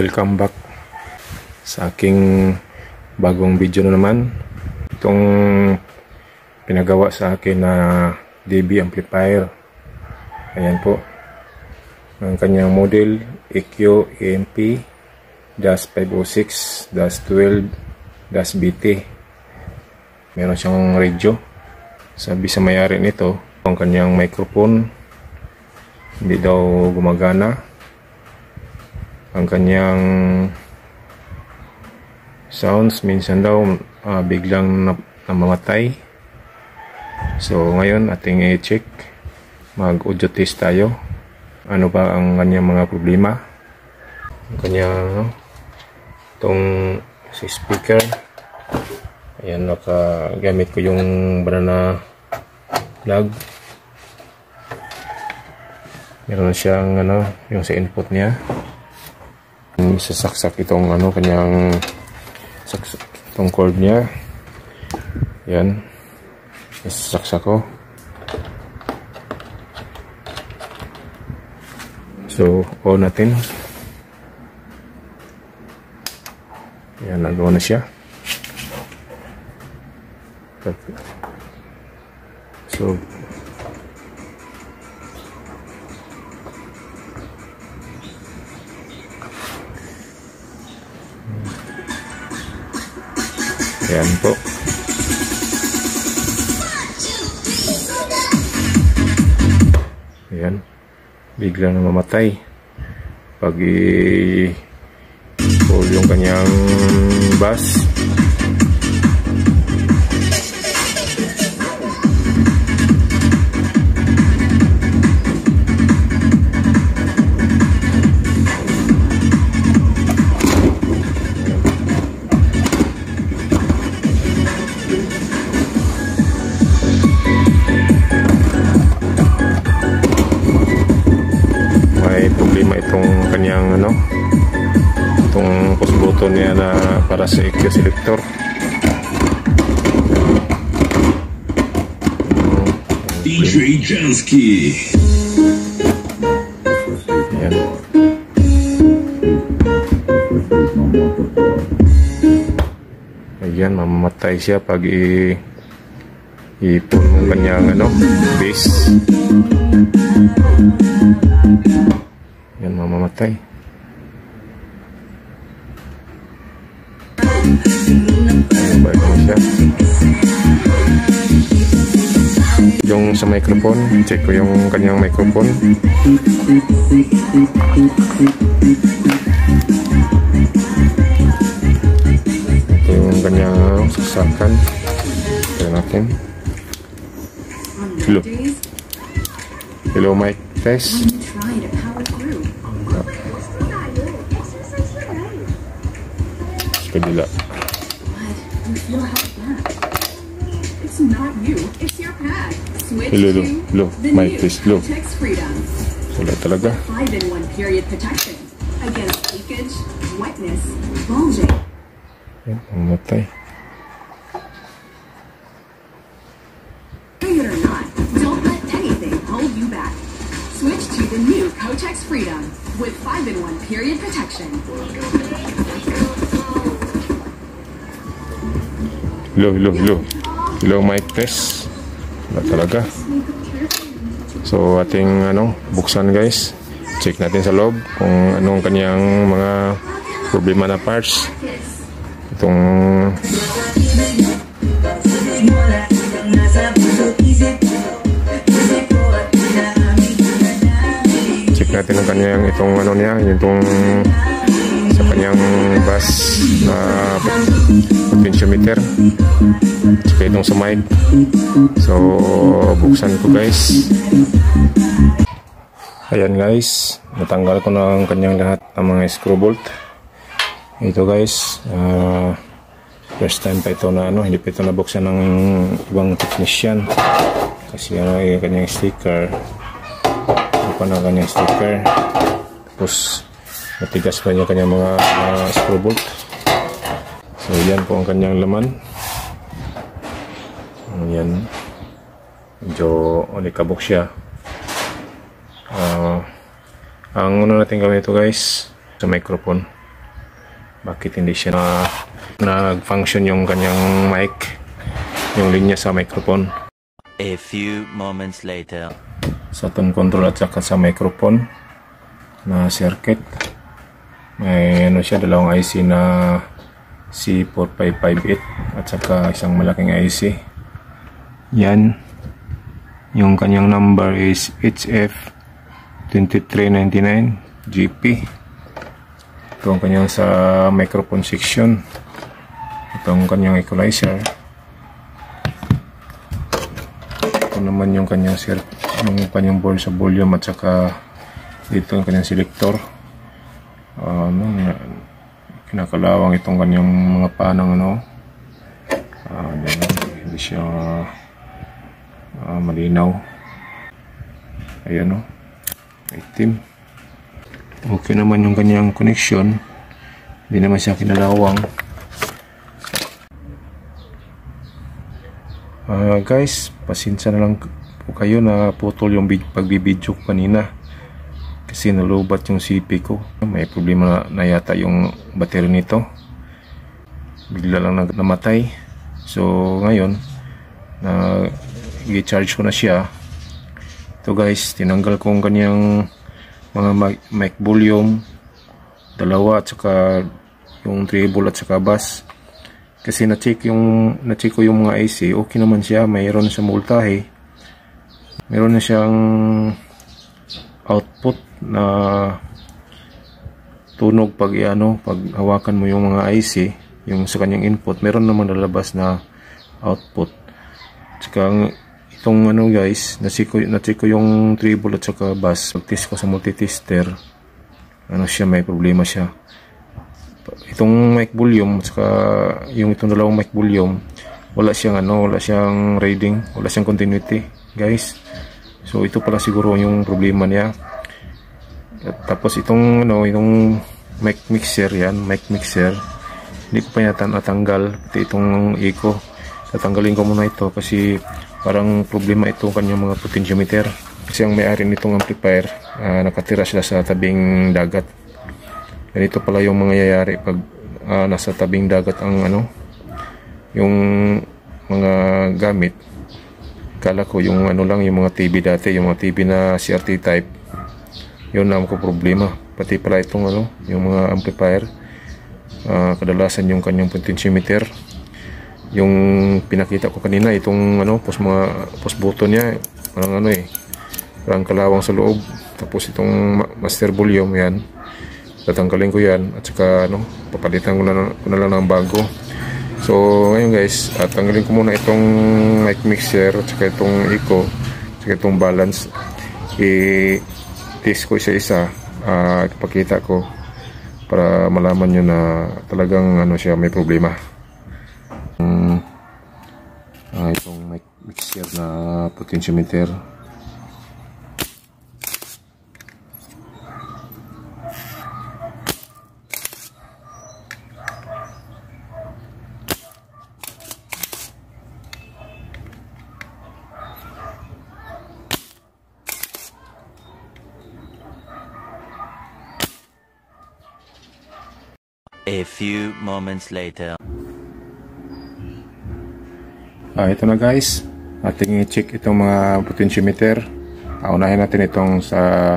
Welcome back sa aking bagong video na naman. Itong pinagawa sa akin na DB amplifier. Ayan po. Ang kanyang model EQ EMP-506-12-BT. Meron siyang radio. Sabi sa may-ari nito, ang kanyang microphone hindi daw gumagana. Ang kanyang sounds minsan daw biglang namamatay. So ngayon ating i-check, mag-audio test tayo. Ano ba ang kanyang mga problema? Ang kanyang itong si speaker. Ayan, nakagamit ko yung banana plug. Meron siyang yung sa input niya. Sasaksak itong kanyang itong cord niya. Yan, sasaksak ko. So on natin. Yan, nagawa na siya. Perfect. So ayan po. Ayan. Bigla na mamatay. Pag i-pull yung kanyang bass. Problema itong kanyang itong push button niya na para sa EQ selector. DJ Jansky. Ayan. Ayan, mamamatay siya pag i-pull ng kanyang bass. Yan, mamamatay. Ayan, balik mo siya. Yung sa microphone, check ko yung kanyang microphone. Ito yung kanyang saksakan. Tignan natin. Hello. Hello, mic test. Kabila. Hello, mic test, hello. Wala talaga. Yan, mamatay. Switch to the new Kotex Freedom with 5-in-1 period protection. Hello, mic test. Wala talaga. So ating buksan guys. Check natin sa loob kung anong kanyang mga problema na parts. Itong natin ang kanyang itong niya, itong sa kanyang bass na potentiometer, saka itong sa mic. So buksan ko guys. Ayan guys, natanggal ko na ang kanyang lahat ng mga screw bolt. Ito guys, first time pa ito na hindi pa ito nabuksan ng ibang technician kasi yung kanyang sticker na kanyang sticker, tapos matigas pa niya kanyang mga screw bolt. So yan po ang kanyang laman. Yan, medyo ulikabok siya. Ang una natin gawin ito guys, sa microphone. bakit hindi siya nag-function yung kanyang mic, yung linya sa microphone. A few moments later. Sa tone control at saka sa microphone na circuit, may ano siya, dalawang IC na C4558 at saka isang malaking IC. Yan, yung kanyang number is HF2399 GP. Ito ang kanyang sa microphone section. Ito ang kanyang equalizer. Ito naman yung kanyang board sa volume at saka dito ang kanyang selector. Kinakalawang itong kanyang mga panang hindi siya malinaw. Ayan itim. Okay naman yung kanyang connection, hindi naman siya kinalawang. Guys, pasensya na lang po kayo na putol yung pagbibidyo ko kanina kasi nalubat yung CP ko. May problema na yata yung battery nito, bigla lang namatay. So ngayon i-charge ko na siya. Ito guys, tinanggal ko yung kanyang mga mic volume, dalawa at saka yung treble at saka bass. Kasi na-check ko yung mga IC, okay naman siya, mayroon siyang voltahe, mayroon na siyang output na tunog pag hawakan mo yung mga IC, yung sa kanyang input, meron namang lalabas na output. Tsaka itong guys, na-check ko yung treble at saka bass. Pag-test ko sa multitester, may problema siya. Itong mic volume at saka yung itong dalawang mic volume, wala siyang reading, wala siyang continuity, guys. So ito pala siguro yung problema niya. At tapos itong mic mixer, hindi ko pa yata natanggal. Itong echo, tatanggalin ko muna ito kasi parang problema itong kanyang mga potentiometer. Kasi ang may-ari nitong amplifier, nakatira sila sa tabing dagat. Ganito pala yung mangyayari pag nasa tabing dagat ang yung mga gamit. Kala ko yung yung mga TV dati, yung mga TV na CRT type, yun na ko problema. Pati pala itong yung mga amplifier, kadalasan yung kanyang potentiometer, yung pinakita ko kanina, itong post button niya, parang parang kalawang sa loob. Tapos itong master volume, yan, tatanggalin ko yan at saka papalitan ko na lang ng bago. So ngayon guys, tanggalin ko muna itong mic mixer at saka itong echo at saka itong balance. I-test ko isa-isa, ipakita ko para malaman nyo na talagang siya may problema. Itong mic mixer na potentiometer. A few moments later. Ito na guys, ating i-check itong mga potentiometer. Unahin natin itong sa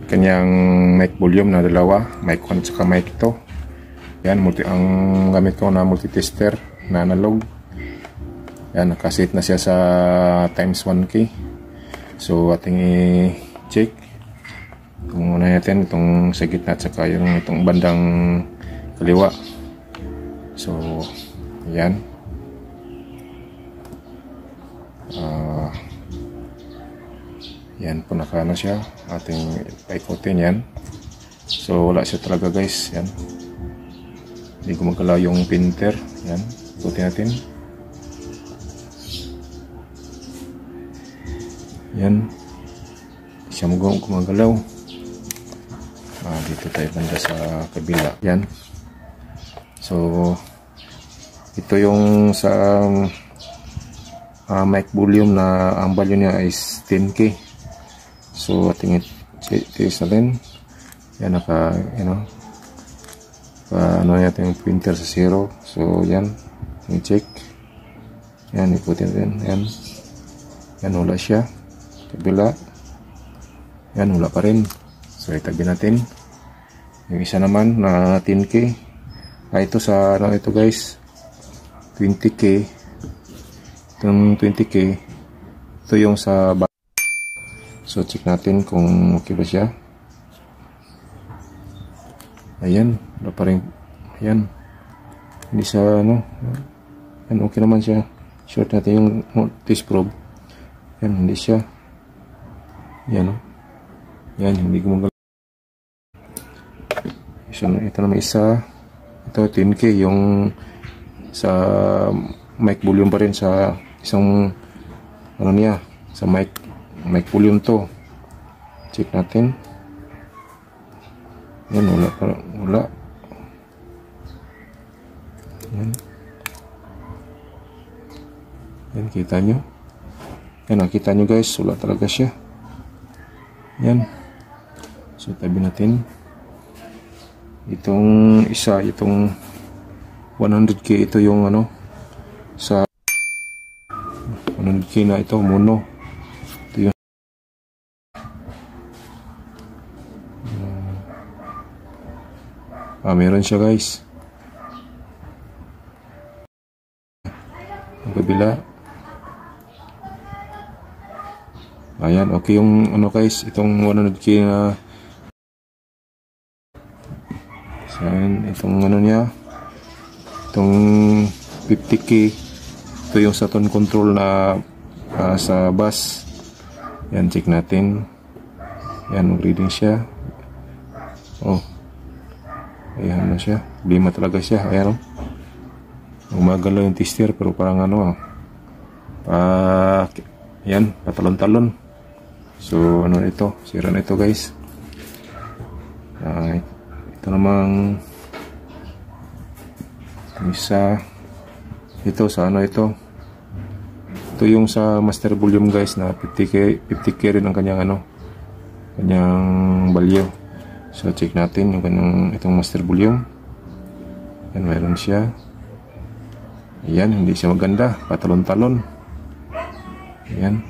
kanyang mic volume na dalawa, mic 1 at saka mic 2. Yan, ang gamit ko na multitester na analog. Yan, nakasit na siya sa times 1K. So ating i-check. Unahin natin itong sa gitna at saka itong bandang kaliwa. So yan, yan po, nakaano siya. Ating paikutin yan. So wala siya talaga guys. Yan, hindi gumagalaw yung printer. Yan, ikutin natin. Yan, siya gumagalaw. Dito tayo banda sa kabila. Yan. So ito yung sa mic volume na ang value niya is 10K. So ating i-test natin. Yan, ano natin yung printer sa 0. So yan, i-check. Yan, ikutin natin. Yan, wala siya. Kabila. Yan, wala pa rin. So itabi natin. Yung isa naman na 10K. Ito sa ano ito guys, 20K. Itong 20K, ito yung sa so check natin kung okay ba siya. Ayan, wala pa rin. Ayan, hindi sa ano. Ayan, okay naman siya. Short natin yung test probe. Ayan, hindi siya. Ayan, ayan, hindi gumagalaw. So ito naman isa. Ito 10K, yung sa mic volume pa rin, sa isang ano niya, sa mic volume to. Check natin. Yan, wala. Yan, kita nyo. Yan, nakita nyo guys, wala talaga siya. Yan. So tabi natin. Itong isa, itong 100K, ito yung ano, sa 100K na ito, mono. Ito yung meron siya guys. Ang kabila. Ayan, okay yung ano guys, itong 100K na. So, itong ano niya, itong 50K, ito yung sa tone control na sa bus. Yan, check natin. Yan, reading siya. Oh, ayan na siya, lima talaga siya. Ayan, umagalaw yung tester pero parang ano yan, patalon-talon. So ano ito, sira na ito guys. Ito namang isa, ito sa ano ito yung sa master volume guys, na 50K rin ang kanyang ano, kanyang value. So check natin yung kanyang itong master volume. Yan, mayroon siya. Ayan, hindi siya maganda, patalon-talon. Ayan,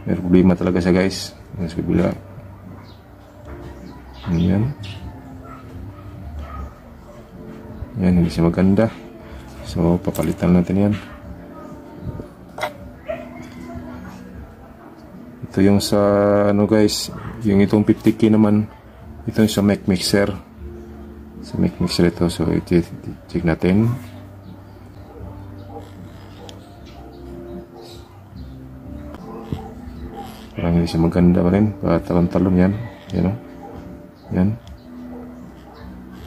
may problema talaga siya guys. Mas kabila. Ayan. Yan, hindi siya maganda. So papalitan natin yan. Ito yung sa ano guys, yung itong 50K naman, ito yung sa mic mixer. Sa mic mixer ito. So check natin. Parang hindi siya maganda pa rin, patalon-talon yan. Yan o. Yan.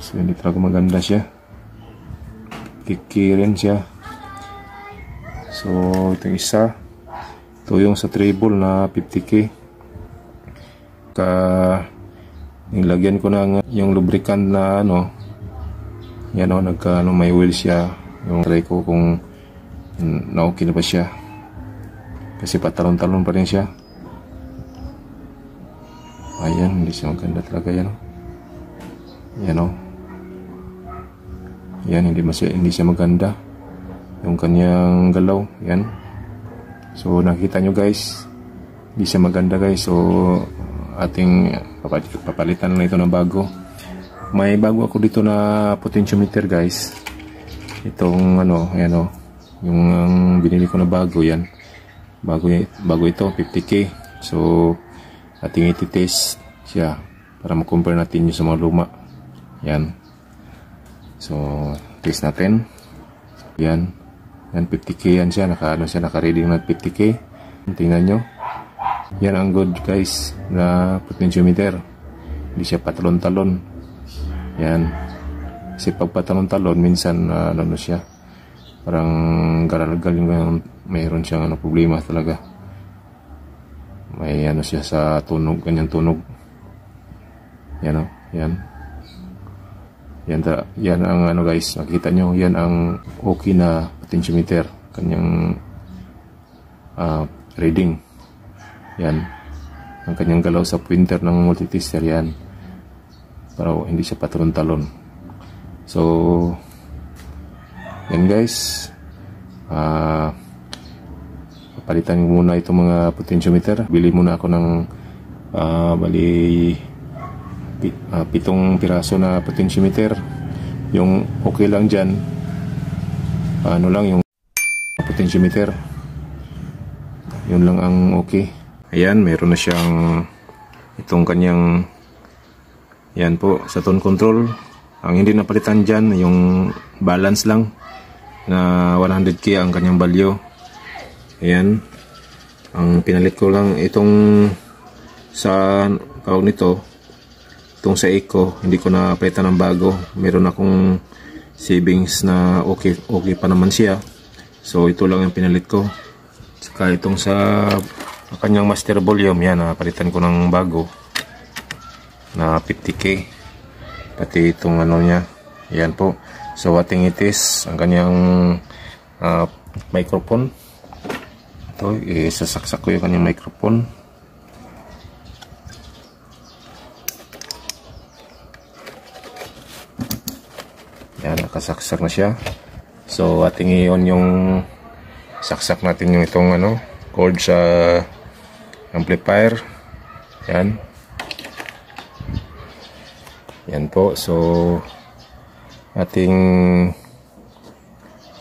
So hindi talaga maganda siya. Kikirin siya. So itong isa, ito yung sa treble na 50K. Nilagyan ko ng yung lubricant na ano, yan o, may oil siya. Yung try ko kung na-okay na ba siya, kasi patalon-talon pa rin siya. Ayan, hindi siya maganda talaga yan o. Yan o. Yan, hindi siya maganda yung kanyang galaw. Yan. So nakita nyo guys, hindi siya maganda guys. So ating papalitan na ito ng bago. May bago ako dito na potentiometer guys. Itong ano, ayan o, yung binili ko na bago. Yan, bago ito, 50K. So ating iti-test siya para ma-compare natin yung sa mga luma. Yan. So test natin. Yan, 50K yan siya, naka-reading na 50K. Tingnan nyo. Yan ang good guys na potentiometer. Hindi siya patalon-talon. Yan. Kasi pag patalon-talon, minsan ano siya, parang garagal yung mayroon siyang problema talaga. May ano siya sa tunog, kanyang tunog. Yan o. Yan. Yan ang ano guys, nakita nyo, yan ang okay na potentiometer, kanyang reading. Yan ang kanyang galaw sa pointer ng multitester. Yan, para hindi siya patalon-talon. So yan guys, papalitan ko muna itong mga potentiometer. Bili muna ako ng bali 7 piraso na potentiometer. Yung okay lang dyan, ano lang yung potentiometer, yun lang ang okay. Ayan, meron na siyang itong kanyang, yan po, sa tone control. Ang hindi napalitan dyan, yung balance lang na 100k ang kanyang value. Ayan, ang pinalit ko lang itong sa tawag nito, itong sa Eco, hindi ko na palitan ng bago. Meron akong savings na okay pa naman siya. So ito lang yung pinalit ko. Saka itong sa kanyang master volume, yan, napalitan ko ng bago na 50k. Pati itong ano niya, yan po. So ating itis ang kanyang microphone. Ito, isasaksak ko yung kanyang microphone. Yan, nakasaksak na siya. So ating i-on yung saksak natin yung itong ano, cord sa amplifier. Yan. Yan po. So ating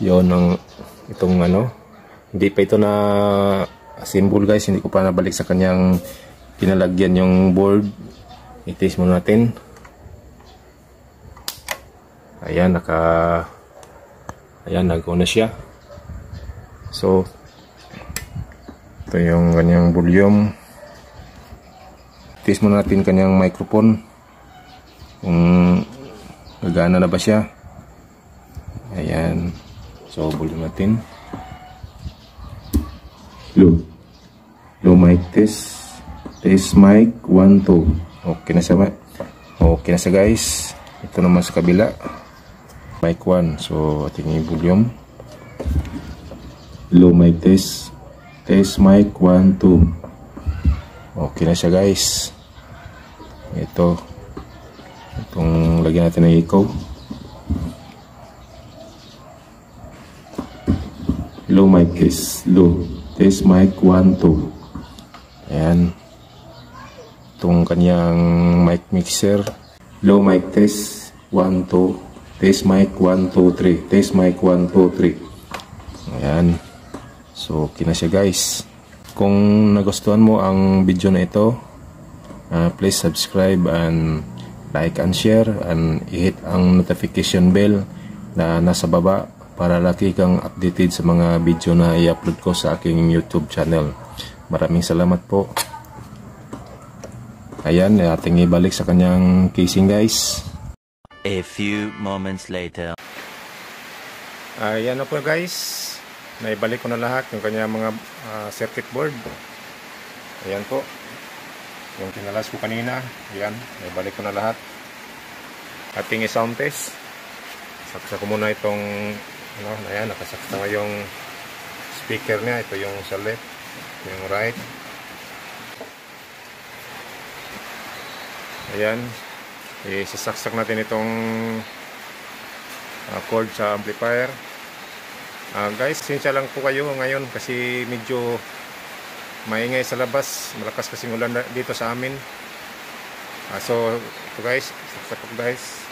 yon ng itong ano, hindi pa ito na assemble guys, hindi ko pa nabalik sa kanyang pinalagyan yung board. I-test muna natin. Ayan, ayan, nag-on na siya. So ito yung kanyang volume. Test muna natin kanyang microphone kung gagana na ba siya. Ayan, so volume natin. Low mic test mic 1 2. Okay na siya, okay na siya guys. Ito naman sa kabila, mic 1. So ating volume. Low mic test mic 1 2. Okay na siya guys. Itong lagyan natin ng echo. Low mic test mic 1 2. Ayan, itong kanyang mic mixer. Low mic test 1 2. Test mic 1 2 3. Test mic 1 2 3. Ayan. So okay na siya guys. Kung nagustuhan mo ang video na ito, please subscribe and like and share, and i-hit ang notification bell na nasa baba para lagi kang updated sa mga video na i-upload ko sa aking YouTube channel. Maraming salamat po. Ayan, ating ibalik sa kanyang casing guys. A few moments later. Ayan na po guys, naibalik ko na lahat yung kanyang mga circuit board. Ayan po, yung kinalas ko kanina. Ayan, naibalik ko na lahat. Ating i-sound test. Saksa ko muna itong ano, ayan, nakasaksa na yung speaker niya. Ito yung sa left, yung right. Ayan, isasaksak natin itong cord sa amplifier. Guys, sinsya lang po kayo ngayon kasi medyo maingay sa labas. Malakas kasing ulan dito sa amin. So ito guys, saksak ko guys.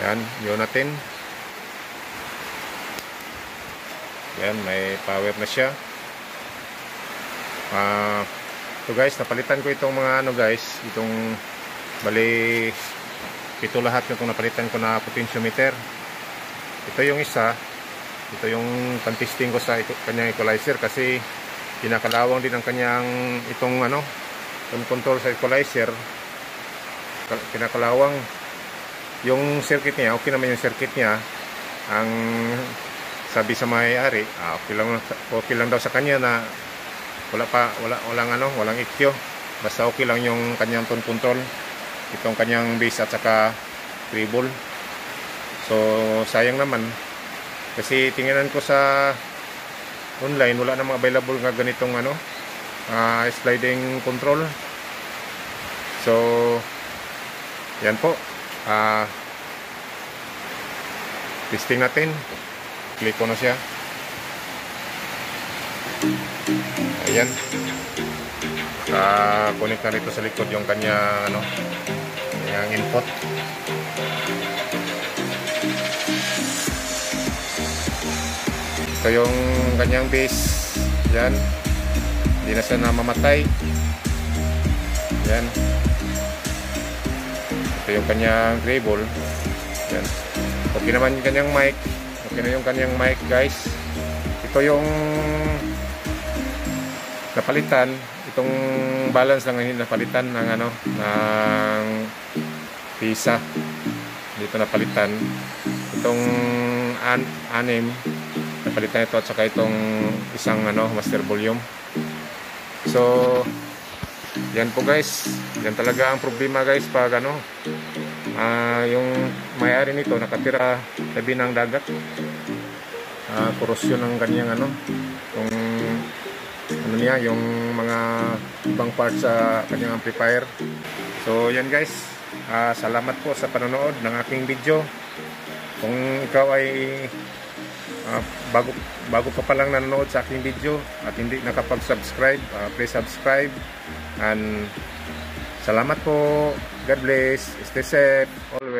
Yan, yun natin. Yan, may power na siya. Ito guys, napalitan ko itong mga ano guys, itong bali 7 lahat itong napalitan ko na potentiometer. Ito yung isa, ito yung pan-testing ko sa kanyang equalizer kasi pinakalawang din ang kanyang itong ano, tone control sa equalizer. Pinakalawang yung circuit niya, okay naman yung circuit niya. Ang sabi sa may-ari, okay lang daw sa kanya na walang EQ. Basta okay lang yung kanyang tone control, itong kanyang bass at saka treble. So sayang naman kasi tingnan ko sa online, wala namang available nga ganitong ano, sliding control. So yan po, testing natin. Click ko na siya. Ayan. Connect na rito sa likod yung kanyang kanyang input. Ito yung kanyang base. Yan. Hindi na siya namamatay. Yan. Ito yung kanyang gray ball. Yan. Okay naman yung kanyang mic. Okay na yung kanyang mic, guys. Ito yung napalitan. Itong balance lang yung napalitan ng ng pisa. Dito napalitan. Itong anim napalitan ito at saka itong isang master volume. So yan po guys, yan talaga ang problema guys pag yung may-ari nito nakatira tabi ng dagat. Korosyon ng kanyang yung mga ibang parts sa kanyang amplifier. So yan guys, salamat po sa panonood ng aking video. Kung ikaw ay bago pa lang nanonood sa aking video at hindi nakapag-subscribe, please subscribe. And salamat po. God bless. Stay safe always.